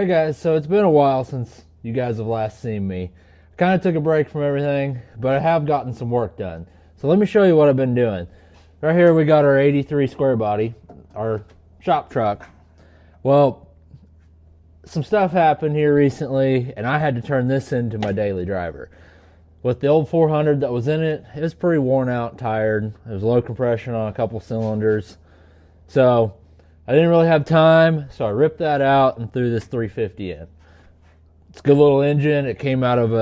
Hey guys, so it's been a while since you guys have last seen me. I kind of took a break from everything, but I have gotten some work done. So let me show you what I've been doing. Right here we got our 83 square body, our shop truck. Well, some stuff happened here recently, and I had to turn this into my daily driver. With the old 400 that was in it, it was pretty worn out, tired. There was low compression on a couple cylinders. So I didn't really have time, so I ripped that out and threw this 350 in. It's a good little engine. It came out of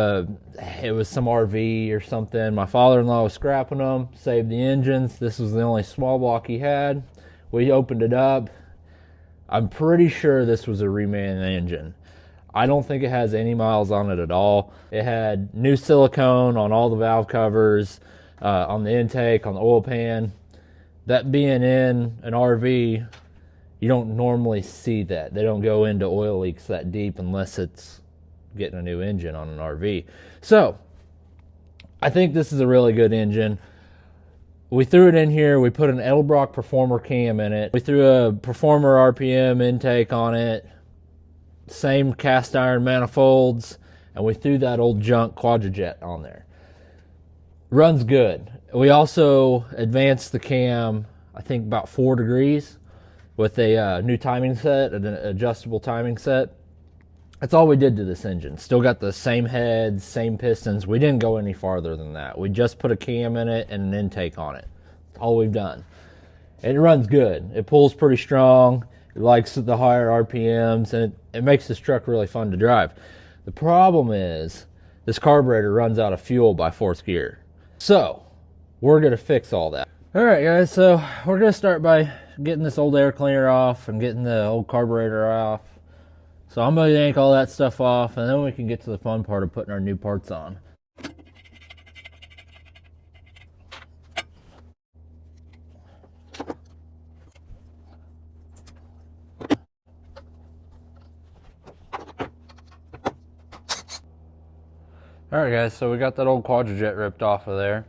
it was some RV or something. My father-in-law was scrapping them, saved the engines. This was the only small block he had. We opened it up. I'm pretty sure this was a reman engine. I don't think it has any miles on it at all. It had new silicone on all the valve covers, on the intake, on the oil pan. That being in an RV, you don't normally see that. They don't go into oil leaks that deep unless it's getting a new engine on an RV. So, I think this is a really good engine. We threw it in here. We put an Edelbrock Performer Cam in it. We threw a Performer RPM intake on it. Same cast iron manifolds. And we threw that old junk Quadrajet on there. Runs good. We also advanced the cam, I think, about 4 degrees with a new timing set, an adjustable timing set. That's all we did to this engine. Still got the same heads, same pistons. We didn't go any farther than that. We just put a cam in it and an intake on it. That's all we've done. And it runs good. It pulls pretty strong. It likes the higher RPMs, and it makes this truck really fun to drive. The problem is this carburetor runs out of fuel by 4th gear. So we're going to fix all that. All right, guys, so we're going to start by getting this old air cleaner off and getting the old carburetor off. So I'm going to yank all that stuff off, and then we can get to the fun part of putting our new parts on. Alright guys, so we got that old Quadrajet ripped off of there.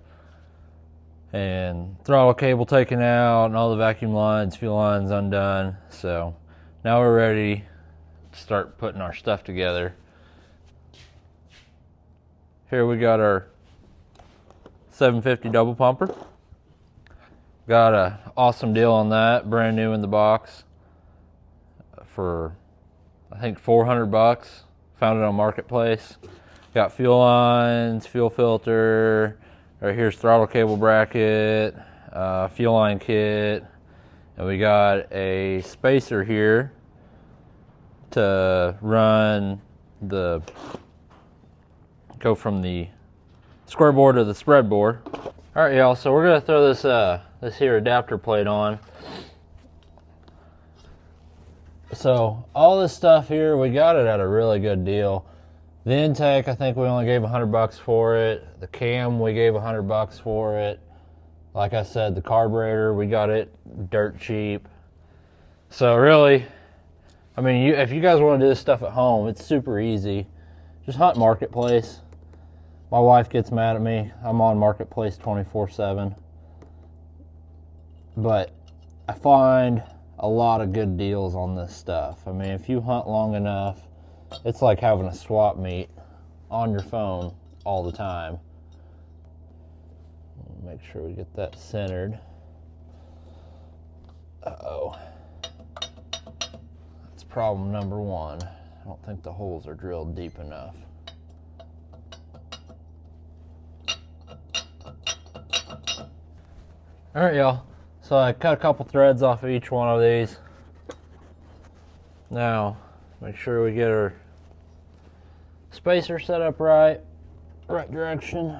And throttle cable taken out, and all the vacuum lines, fuel lines undone. So now we're ready to start putting our stuff together. Here we got our 750 double pumper. Got an awesome deal on that, brand new in the box for I think 400 bucks. Found it on Marketplace. Got fuel lines, fuel filter. Right here's throttle cable bracket, fuel line kit, and we got a spacer here to run go from the square bore to the spread bore. All right, y'all. So we're gonna throw this here adapter plate on. So all this stuff here, we got it at a really good deal. The intake, I think we only gave 100 bucks for it. The cam, we gave 100 bucks for it. Like I said, the carburetor, we got it dirt cheap. So really, I mean, if you guys want to do this stuff at home, it's super easy. Just hunt Marketplace. My wife gets mad at me. I'm on Marketplace 24/7. But I find a lot of good deals on this stuff. I mean, if you hunt long enough, it's like having a swap meet on your phone all the time. Make sure we get that centered. Uh-oh. That's problem number 1. I don't think the holes are drilled deep enough. All right, y'all. So I cut a couple threads off of each one of these. Now, make sure we get our spacer set up right direction.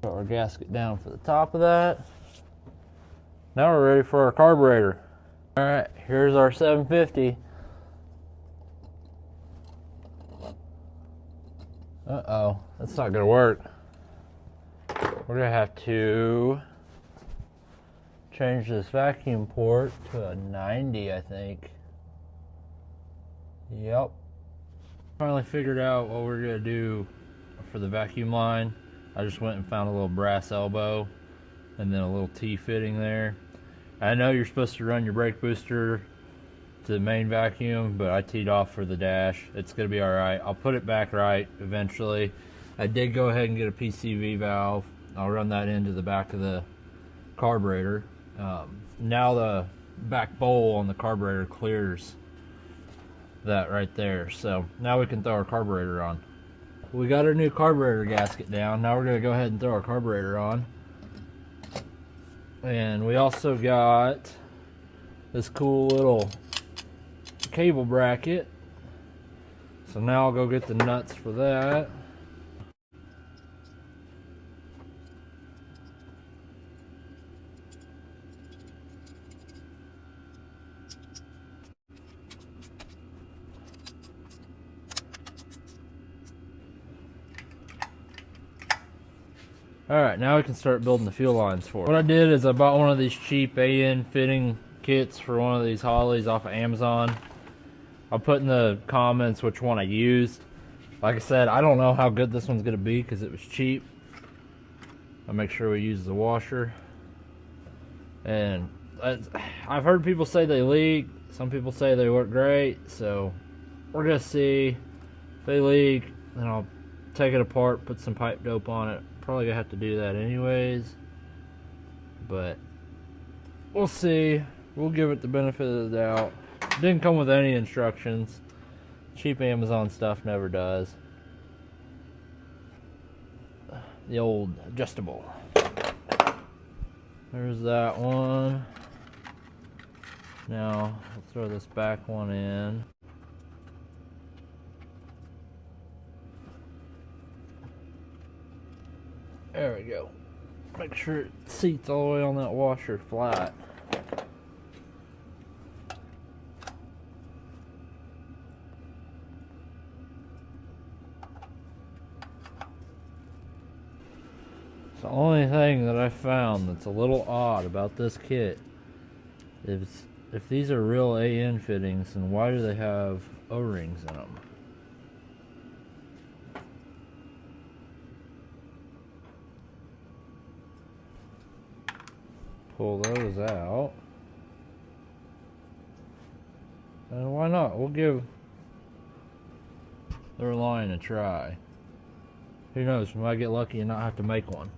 Put our gasket down for the top of that. Now we're ready for our carburetor. All right, here's our 750. Uh-oh, that's not gonna work. We're gonna have to change this vacuum port to a 90, I think. Yep. Finally figured out what we're gonna do for the vacuum line. I just went and found a little brass elbow and then a little T fitting there. I know you're supposed to run your brake booster to the main vacuum, but I teed off for the dash. It's gonna be alright. I'll put it back right eventually. I did go ahead and get a PCV valve. I'll run that into the back of the carburetor. Now the back bowl on the carburetor clears that right there, so now we can throw our carburetor on. We got our new carburetor gasket down. Now we're going to go ahead and throw our carburetor on. And we also got this cool little cable bracket, so now I'll go get the nuts for that. Alright, now we can start building the fuel lines for it. What I did is I bought one of these cheap AN fitting kits for one of these Holleys off of Amazon. I'll put in the comments which one I used. Like I said, I don't know how good this one's going to be because it was cheap. I'll make sure we use the washer. And I've heard people say they leak. Some people say they work great. So we're going to see. If they leak, then I'll take it apart, put some pipe dope on it. Probably gonna have to do that anyways, but we'll see. We'll give it the benefit of the doubt. Didn't come with any instructions. Cheap Amazon stuff never does. The old adjustable. There's that one. Now I'll throw this back one in. There we go. Make sure it seats all the way on that washer flat. The only thing that I found that's a little odd about this kit is if these are real AN fittings, then why do they have O-rings in them? Pull those out. And why not? We'll give their line a try. Who knows, we might get lucky and not have to make one.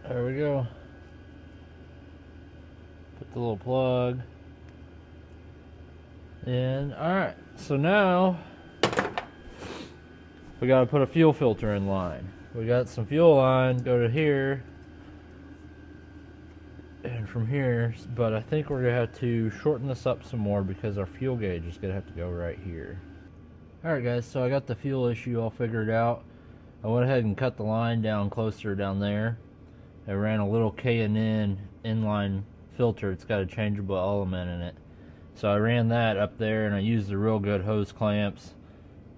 There we go. Put the little plug in. Alright, so now we gotta put a fuel filter in line. We got some fuel line, go to here and from here, but I think we're gonna have to shorten this up some more because our fuel gauge is gonna have to go right here. Alright guys, so I got the fuel issue all figured out. I went ahead and cut the line down closer down there. I ran a little K&N inline filter. It's got a changeable element in it. So I ran that up there and I used the real good hose clamps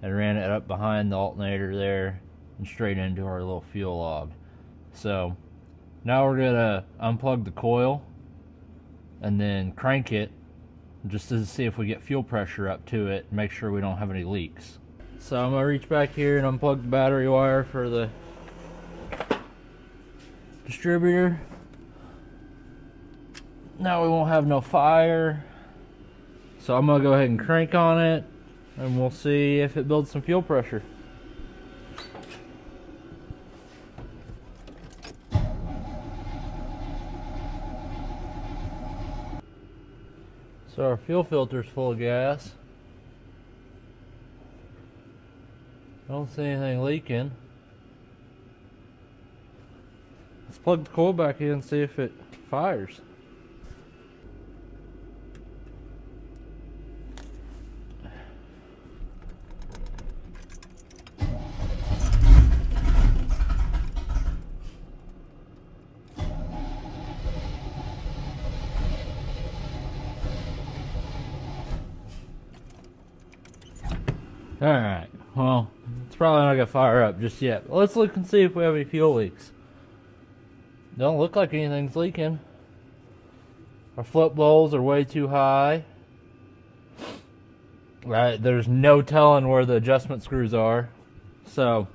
and ran it up behind the alternator there and straight into our little fuel log. So now we're gonna unplug the coil and then crank it just to see if we get fuel pressure up to it and make sure we don't have any leaks. So I'm gonna reach back here and unplug the battery wire for the distributor. Now we won't have no fire. So I'm gonna go ahead and crank on it and we'll see if it builds some fuel pressure. So our fuel filter's full of gas. I don't see anything leaking. Let's plug the coil back in and see if it fires. Alright, well, it's probably not going to fire up just yet. But let's look and see if we have any fuel leaks. Don't look like anything's leaking. Our flip bowls are way too high. Right, there's no telling where the adjustment screws are. So,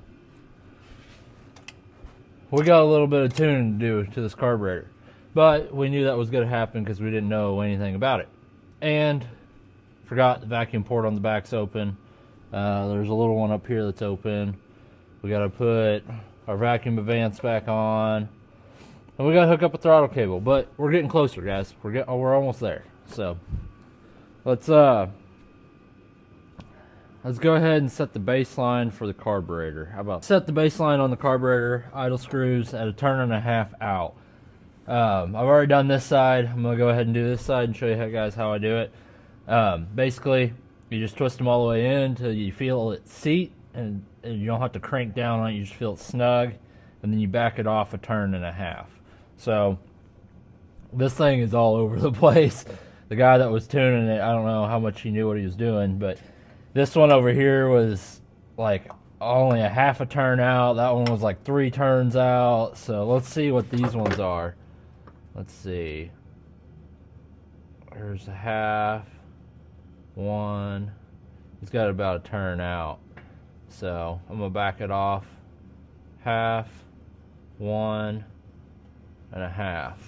we got a little bit of tuning to do to this carburetor. But we knew that was going to happen because we didn't know anything about it. And forgot the vacuum port on the back's open. There's a little one up here that's open. We got to put our vacuum advance back on. And we got to hook up a throttle cable. But we're getting closer, guys. We're almost there. So, let's go ahead and set the baseline for the carburetor. How about set the baseline on the carburetor, idle screws at a turn and a half out. I've already done this side. I'm going to go ahead and do this side and show you guys how I do it. Basically, you just twist them all the way in until you feel it seat, and you don't have to crank down on it. You just feel it snug, and then you back it off a turn and a half. So, this thing is all over the place. The guy that was tuning it, I don't know how much he knew what he was doing, but this one over here was like only a half a turn out. That one was like 3 turns out. So let's see what these ones are. Let's see. There's a half, 1. He's got about a turn out. So I'm going to back it off. Half, 1, and a half.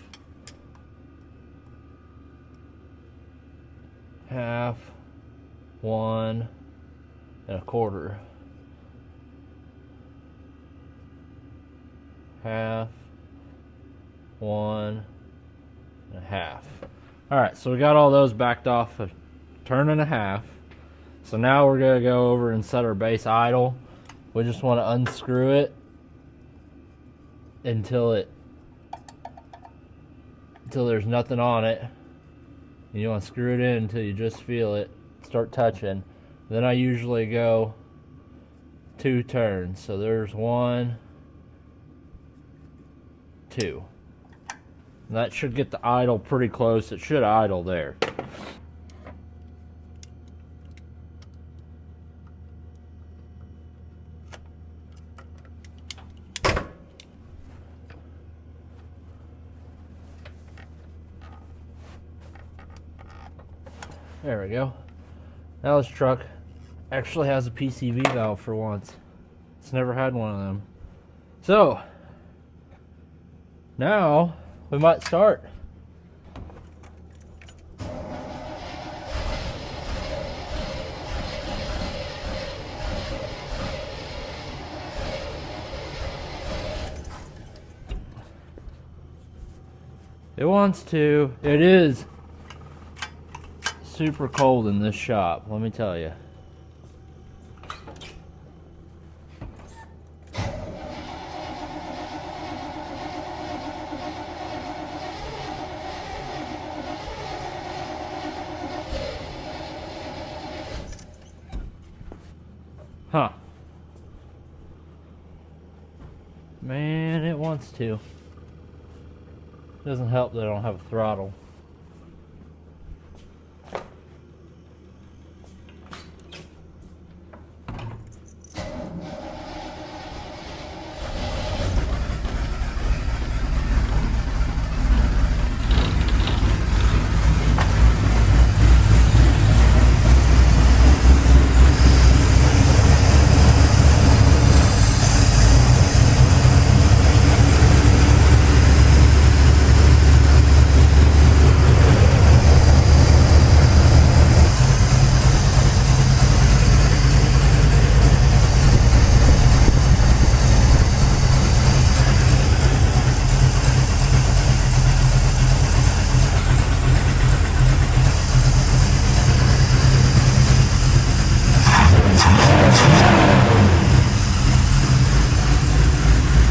Half, 1, and a quarter. Half, 1, and a half. Alright, so we got all those backed off a turn and a half. So now we're going to go over and set our base idle. We just want to unscrew it until there's nothing on it. And you want to screw it in until you just feel it start touching. Then I usually go 2 turns. So there's 1, 2. And that should get the idle pretty close. It should idle there. There we go. Now this truck actually has a PCV valve for once. It's never had one of them. So, now we might start. It wants to. It is super cold in this shop, let me tell you. Huh. Man, it wants to. Doesn't help that I don't have a throttle.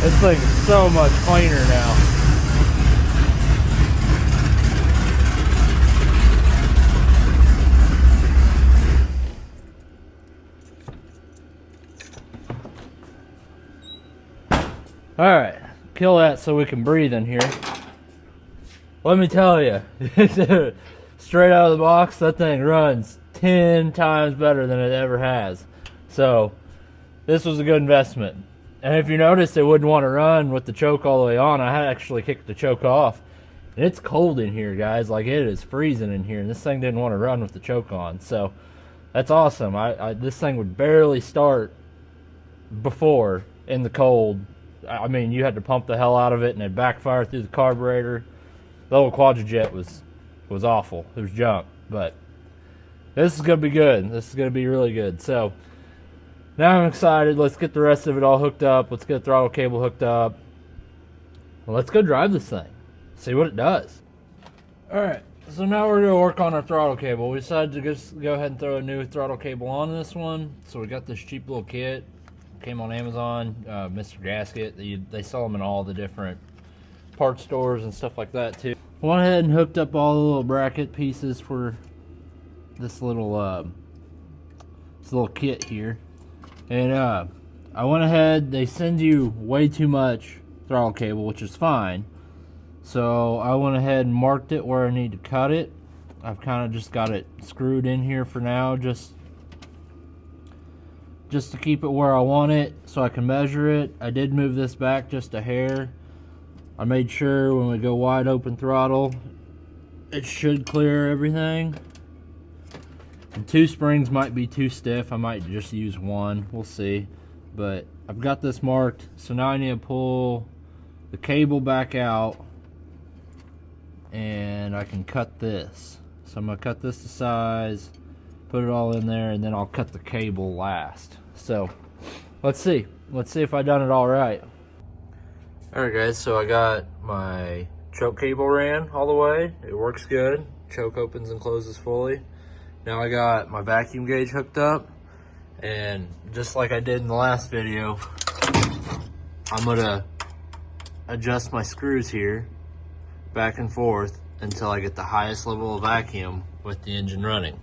This thing is so much cleaner now. Alright, kill that so we can breathe in here. Let me tell you, straight out of the box, that thing runs 10 times better than it ever has. So this was a good investment. And if you noticed, it wouldn't want to run with the choke all the way on. I had actually kicked the choke off. And it's cold in here, guys. Like, it is freezing in here. And this thing didn't want to run with the choke on. So that's awesome. This thing would barely start before in the cold. I mean, you had to pump the hell out of it, and it backfired through the carburetor. The old Quadrajet was awful. It was junk. But this is going to be good. This is going to be really good. So now I'm excited. Let's get the rest of it all hooked up. Let's get the throttle cable hooked up. Well, let's go drive this thing. See what it does. Alright, so now we're going to work on our throttle cable. We decided to just go ahead and throw a new throttle cable on this one. So we got this cheap little kit. Came on Amazon, Mr. Gasket. They sell them in all the different parts stores and stuff like that too. I went ahead and hooked up all the little bracket pieces for this little kit here. And I went ahead, they send you way too much throttle cable, which is fine. So I went ahead and marked it where I need to cut it. I've kind of just got it screwed in here for now, just to keep it where I want it so I can measure it. I did move this back just a hair. I made sure when we go wide open throttle, it should clear everything. And 2 springs might be too stiff. I might just use 1. We'll see. But I've got this marked, so now I need to pull the cable back out and I can cut this. So I'm going to cut this to size, put it all in there, and then I'll cut the cable last. So let's see if I done it all right. Alright guys, so I got my choke cable ran all the way. It works good. Choke opens and closes fully. Now I got my vacuum gauge hooked up, and just like I did in the last video, I'm gonna adjust my screws here back and forth until I get the highest level of vacuum with the engine running.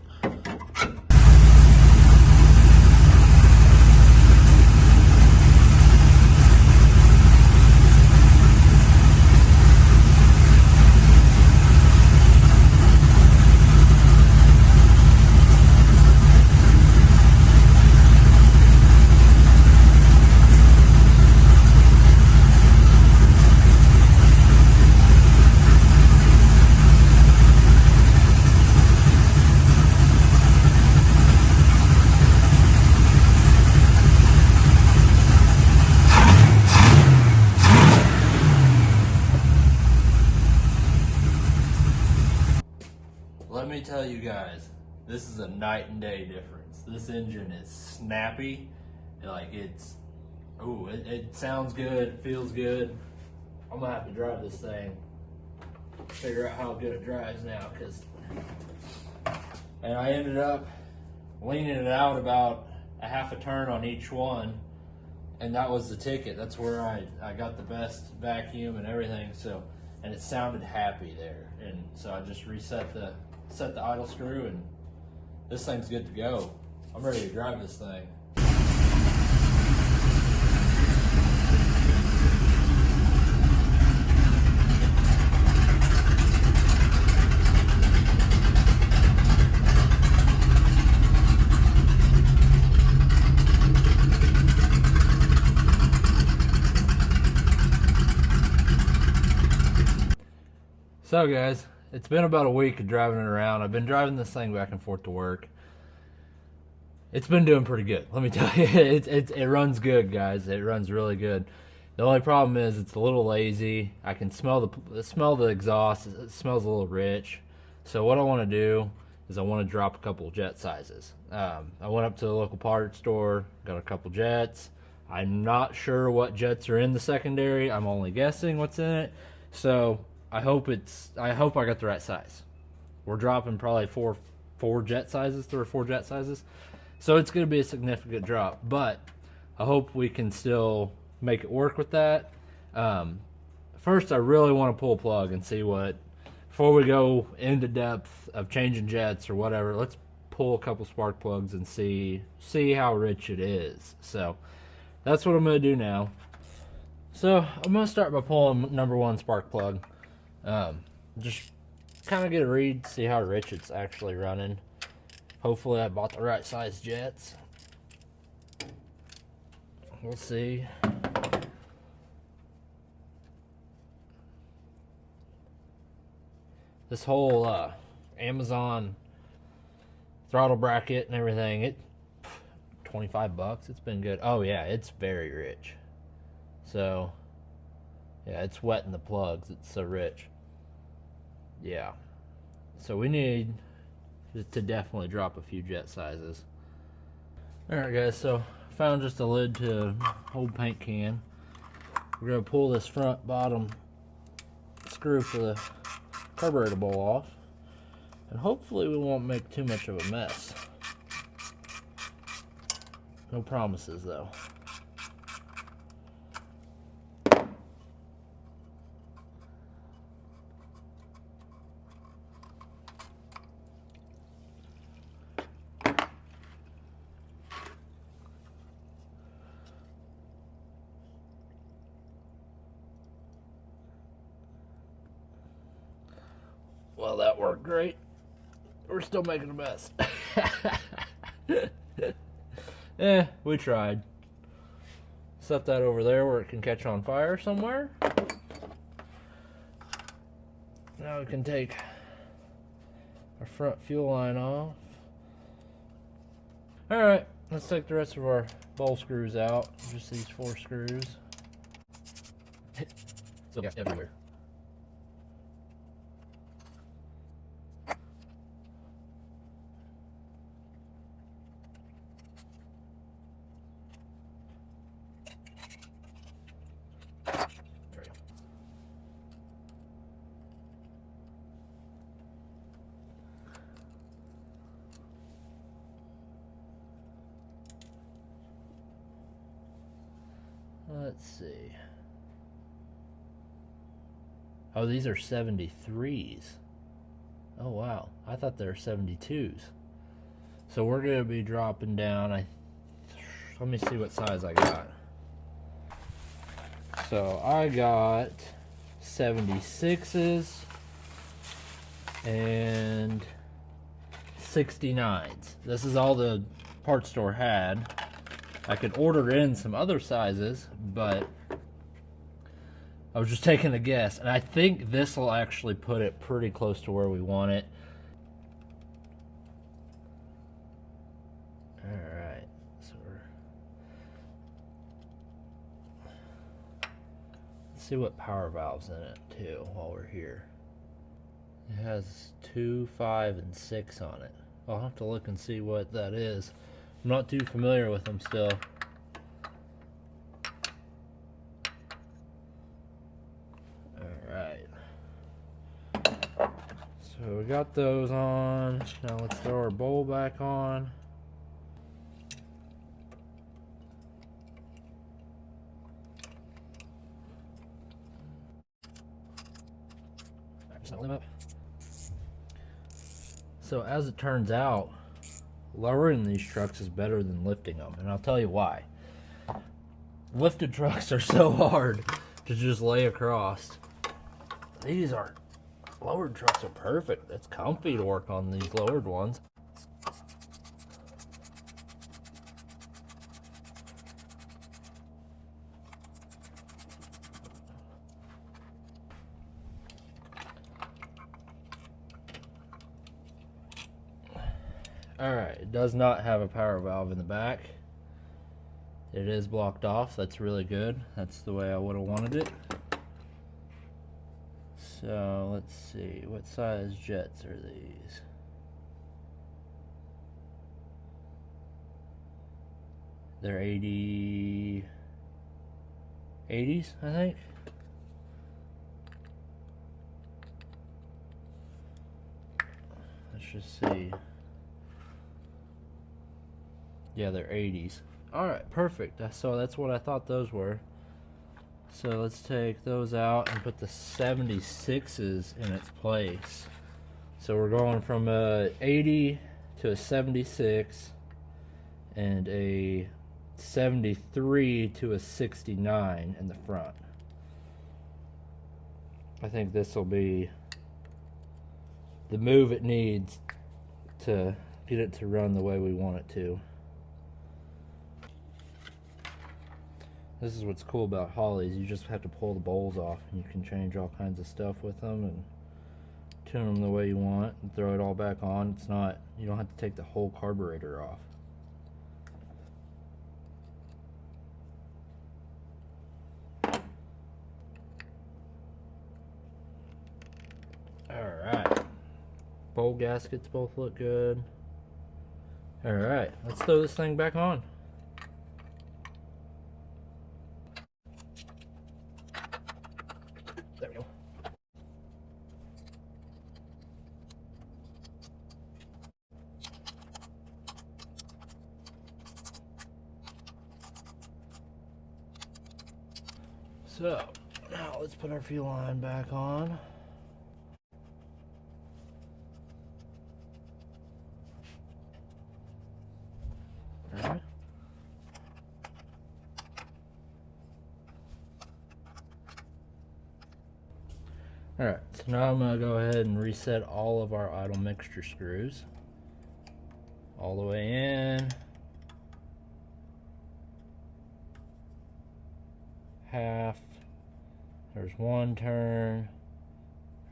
Let me tell you guys, this is a night and day difference. This engine is snappy, like it sounds good, it feels good. I'm gonna have to drive this thing, figure out how good it drives now, and I ended up leaning it out about a half a turn on each one, and that was the ticket. That's where I got the best vacuum and everything. So, and it sounded happy there, and so I just set the idle screw, and this thing's good to go. I'm ready to drive this thing. So guys, it's been about a week of driving it around. I've been driving this thing back and forth to work. It's been doing pretty good. Let me tell you, it runs good, guys. It runs really good. The only problem is it's a little lazy. I can smell the exhaust. It smells a little rich. So what I want to do is I want to drop a couple jet sizes. I went up to the local parts store, got a couple jets. I'm not sure what jets are in the secondary. I'm only guessing what's in it. So I hope I got the right size. We're dropping probably three or four jet sizes. So it's going to be a significant drop, but I hope we can still make it work with that. First, I really want to pull a plug and see before we go into depth of changing jets or whatever, let's pull a couple spark plugs and see how rich it is. So that's what I'm going to do now. So I'm going to start by pulling number 1 spark plug. Just kind of get a read, see how rich it's actually running. Hopefully I bought the right size jets. We'll see. This whole Amazon throttle bracket and everything, 25 bucks. It's been good. Oh yeah, it's very rich. So yeah, it's wetting the plugs. It's so rich. Yeah. So we need to definitely drop a few jet sizes. Alright guys, so I found just a lid to an old paint can. We're going to pull this front bottom screw for the carburetor bowl off, and hopefully we won't make too much of a mess. No promises though. Well, that worked great. We're still making a mess. We tried. Set that over there where it can catch on fire somewhere. Now we can take our front fuel line off. Alright, let's take the rest of our bowl screws out. Just these 4 screws. Still got everywhere. Let's see. Oh, these are 73s. Oh, wow. I thought they were 72s. So we're going to be dropping down. Let me see what size I got. So I got 76s and 69s. This is all the parts store had. I could order in some other sizes, but I was just taking a guess. And I think this will actually put it pretty close to where we want it. Alright, so let's see what power valve's in it too while we're here. It has 2, 5, and 6 on it. I'll have to look and see what that is. I'm not too familiar with them still. Alright. So we got those on. Now let's throw our bowl back on. So as it turns out, lowering these trucks is better than lifting them, and I'll tell you why. Lifted trucks are so hard to just lay across. These aren't. Lowered trucks are perfect. It's comfy to work on these lowered ones. Alright, it does not have a power valve in the back. It is blocked off. That's really good. That's the way I would have wanted it. So let's see, what size jets are these? They're 80s, I think. Let's just see. Yeah, they're 80s. Alright, perfect. So that's what I thought those were. So let's take those out and put the 76s in its place. So we're going from a 80 to a 76 and a 73 to a 69 in the front. I think this will be the move it needs to get it to run the way we want it to. This is what's cool about Holleys. You just have to pull the bowls off and you can change all kinds of stuff with them and tune them the way you want and throw it all back on. It's not, you don't have to take the whole carburetor off. Alright. Bowl gaskets both look good. Alright, let's throw this thing back on. There we go. So, now let's put our fuel line back on. Alright. Alright, so now I'm going to go ahead and reset all of our idle mixture screws. All the way in. Half. There's one turn.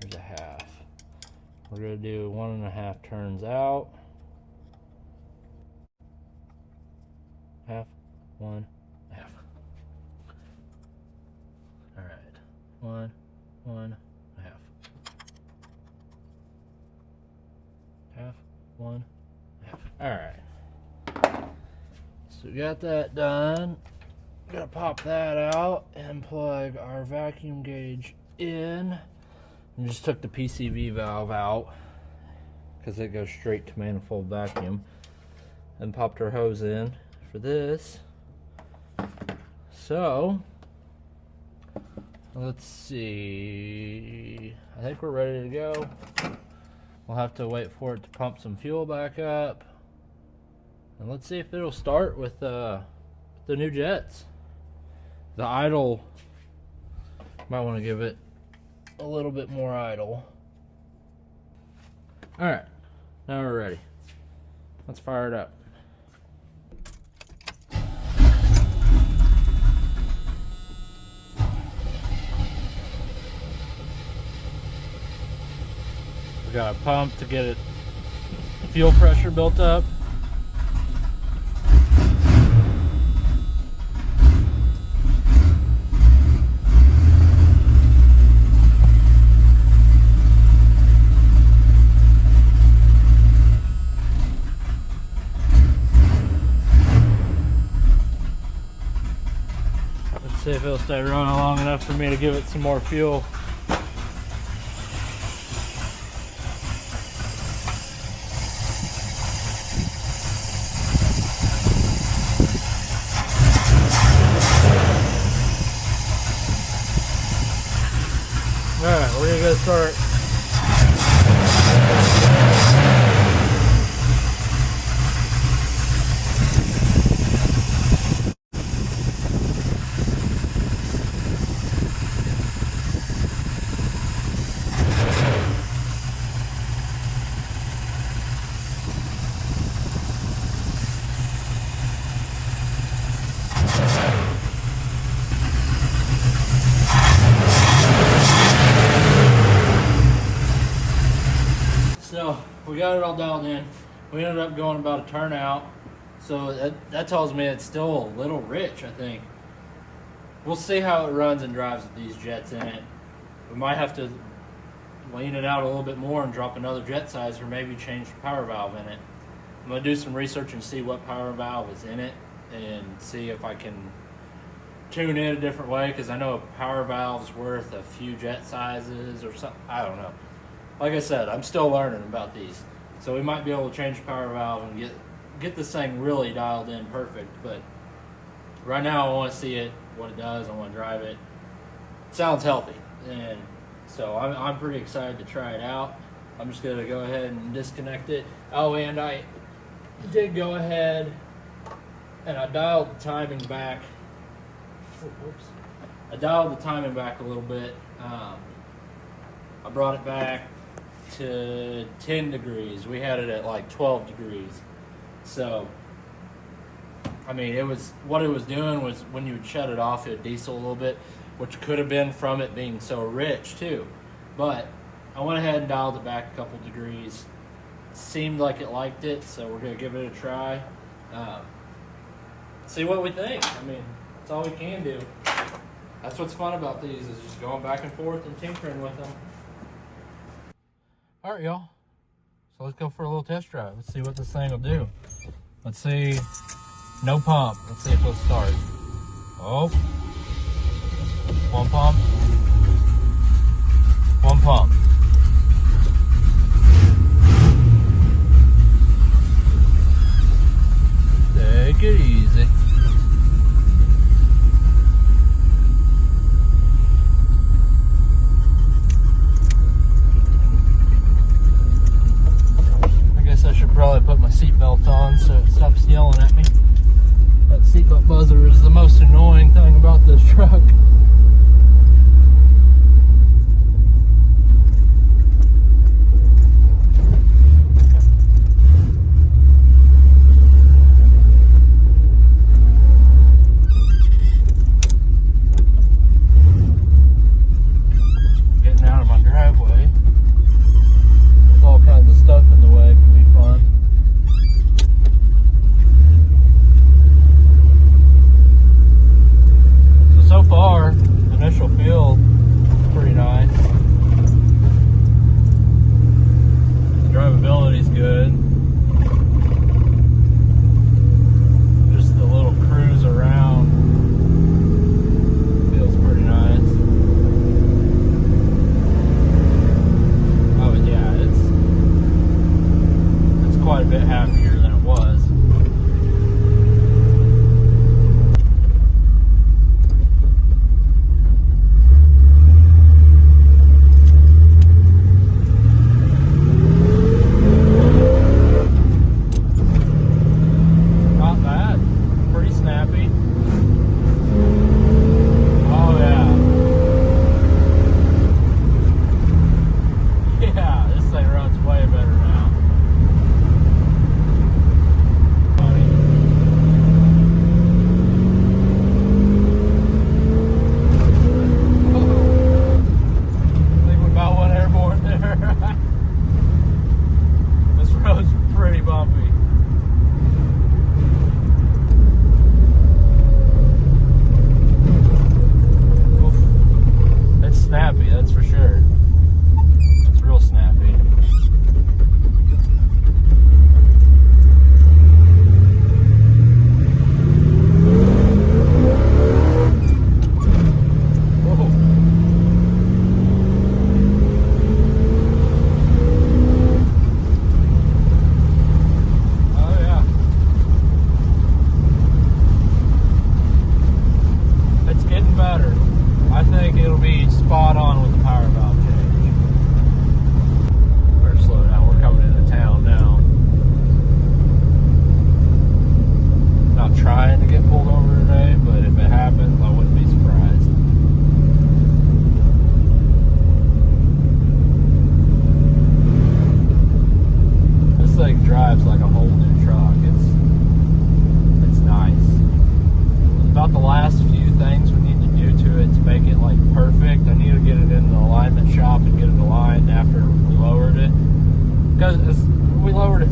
There's a half. We're going to do 1.5 turns out. Half, 1, half. Alright. 1, half. Half, 1, half. Alright. So we got that done. Gonna pop that out and plug our vacuum gauge in. And just took the PCV valve out because it goes straight to manifold vacuum. And popped our hose in for this. So let's see, I think we're ready to go. We'll have to wait for it to pump some fuel back up, and let's see if it'll start with the new jets. The idle, might want to give it a little bit more idle. Alright, now we're ready. Let's fire it up. We got a pump to get it fuel pressure built up. Let's see if it'll stay running long enough for me to give it some more fuel. Alright, we're gonna go start. So we got it all dialed in. We ended up going about a turn out. So that tells me it's still a little rich, I think. We'll see how it runs and drives with these jets in it. We might have to lean it out a little bit more and drop another jet size, or maybe change the power valve in it. I'm going to do some research and see what power valve is in it and see if I can tune it a different way, because I know a power valve's worth a few jet sizes or something. I don't know. Like I said, I'm still learning about these. So we might be able to change the power valve and get this thing really dialed in perfect. But right now I want to see it, what it does. I want to drive it. It sounds healthy. And so I'm pretty excited to try it out. I'm just going to go ahead and disconnect it. Oh, and I did go ahead and I dialed the timing back. Oops. I dialed the timing back a little bit. I brought it back to 10 degrees. We had it at like 12 degrees. So I mean, what it was doing was when you would shut it off, it would diesel a little bit, which could have been from it being so rich too. But I went ahead and dialed it back a couple degrees. It seemed like it liked it, so we're gonna give it a try. See what we think. I mean, that's all we can do. That's what's fun about these, is just going back and forth and tinkering with them. All right, y'all. So let's go for a little test drive. Let's see what this thing will do. Let's see. No pump. Let's see if it'll start. Oh. One pump. One pump. Take it easy. I guess I should probably put my seatbelt on so it stops yelling at me. That seatbelt buzzer is the most annoying thing about this truck.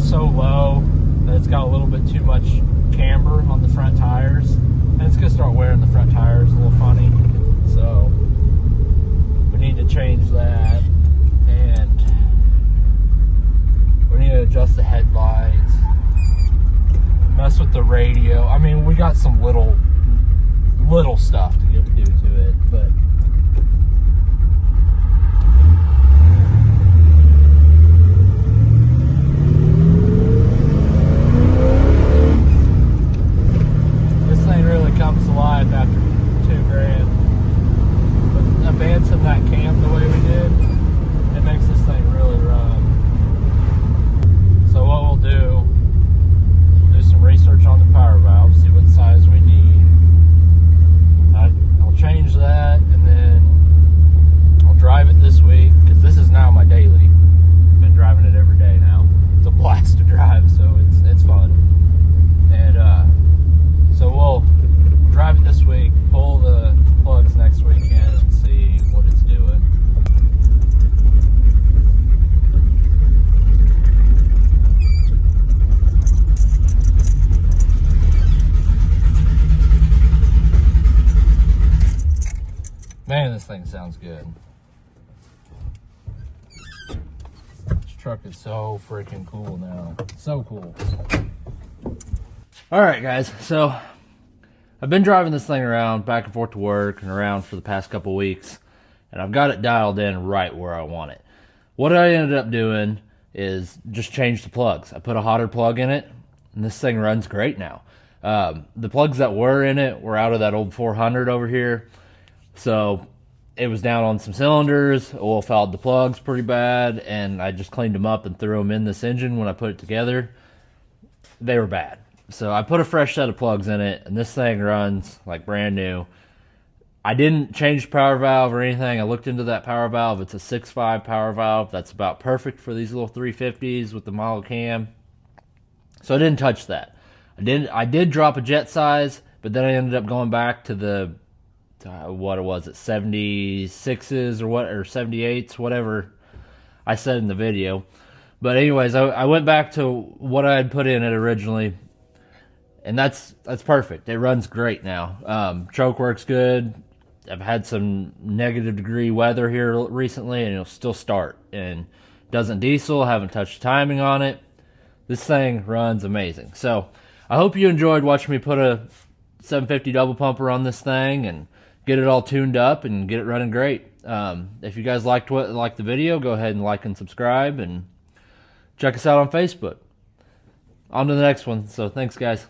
So low that it's got a little bit too much camber on the front tires, and it's gonna start wearing the front tires a little funny, so we need to change that, and we need to adjust the headlights, mess with the radio. I mean, we got some little stuff to do to it, but comes alive after $2,000. But advancing that cam the way we did, it makes this thing really run. So what we'll do some research on the power valve, see what size we need. I'll change that, and then Man, this thing sounds good. This truck is so freaking cool now. So cool. Alright guys, so I've been driving this thing around back and forth to work and around for the past couple weeks, and I've got it dialed in right where I want it. What I ended up doing is just change the plugs. I put a hotter plug in it, and this thing runs great now. The plugs that were in it were out of that old 400 over here, so it was down on some cylinders. Oil fouled the plugs pretty bad, and I just cleaned them up and threw them in this engine when I put it together. They were bad. So I put a fresh set of plugs in it, and this thing runs like brand new. I didn't change the power valve or anything. I looked into that power valve. It's a 6.5 power valve. That's about perfect for these little 350s with the model cam. So I didn't touch that. I did drop a jet size, but then I ended up going back to the what was it, 76s or 78s, whatever I said in the video. But anyways, I went back to what I had put in it originally, and that's perfect. It runs great now. Choke works good. I've had some negative degree weather here recently, and it'll still start. And doesn't diesel. Haven't touched timing on it. This thing runs amazing. So I hope you enjoyed watching me put a 750 double pumper on this thing and get it all tuned up and get it running great. If you guys liked the video, go ahead and like and subscribe, and check us out on Facebook. On to the next one. So thanks, guys.